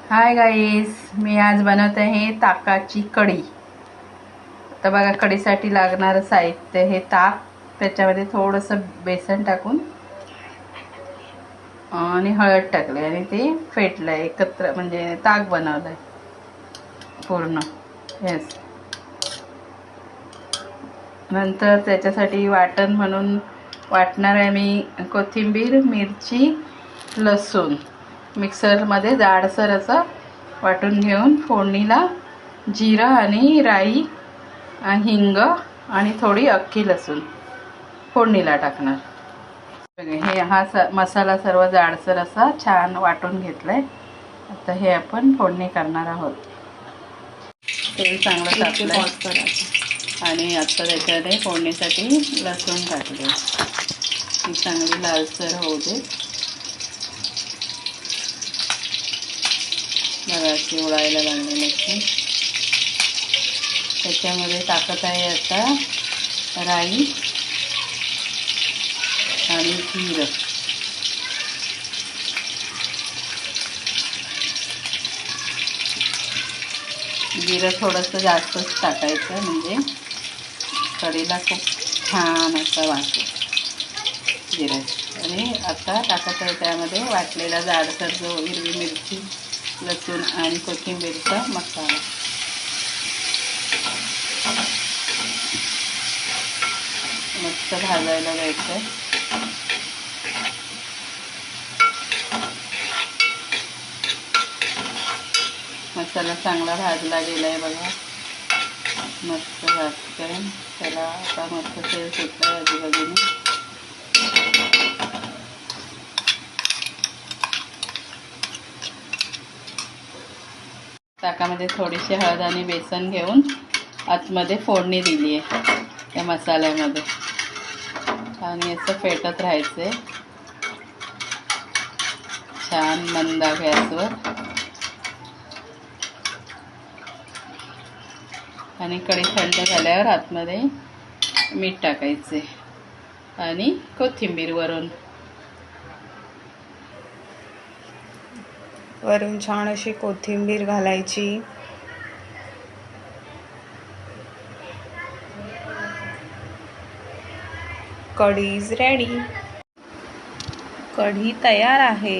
Hi guys, मी आज बनवत आहे ताकाची कढी। आता बघा, कढीसाठी लागणारं साहित्य हे ताक, त्याच्यामध्ये थोडंसं बेसन टाकून आणि हळद टाकले आणि ते फेटलं एकत्र, म्हणजे ताक बनवलंय पूर्ण। येस, नंतर त्याच्यासाठी वाटण म्हणून वाटणार आहे मी कोथिंबीर, मिरची, लसूण मिक्सरमध्ये जाडसर असं वाटून घेऊन फोडणीला जिरा आणि राई, हिंग आणि थोडी अख्खी लसूण फोडणीला टाकणार। हे मसाला सर्व जाडसर असा छान वाटून घेतलाय। आता हे आपण फोडणी करणार आहोत। तेल चांगलं टाकलंय आणि आता त्याच्यामध्ये फोडणीसाठी लसूण टाकले। ही चांगली लालसर होऊ दे। बघा, उडायला लागलेलं आहे। त्याच्यामध्ये टाकत आहे आता राई आणि जिरं। जिरं थोडंसं जास्तच टाकायचं, म्हणजे कढीला खूप छान असा वास येतो जिरं। आणि आता टाकत आहे त्यामध्ये वाटलेला जाडसर जो हिरवी मिरची, लसूण आणि कोथिंबीरचा मसाला। मस्त भाजायला द्यायचं। मसाला चांगला भाजला गेलाय बघा, मस्त भाजतोय त्याला। आता मस्त तेल सुटलंय आजूबाजूने। ताकामध्ये थोडीशी हळद आणि बेसन घेऊन आतमध्ये फोडणी दिली आहे त्या मसाल्यामध्ये, आणि असं फेटत राहायचंय छान मंद गॅसवर। आणि कढी थंड झाल्यावर आतमध्ये मीठ टाकायचे आणि कोथिंबीर वरून छान अशी कोथिंबीर घालायची। कढी इज रेडी। कढी तयार आहे।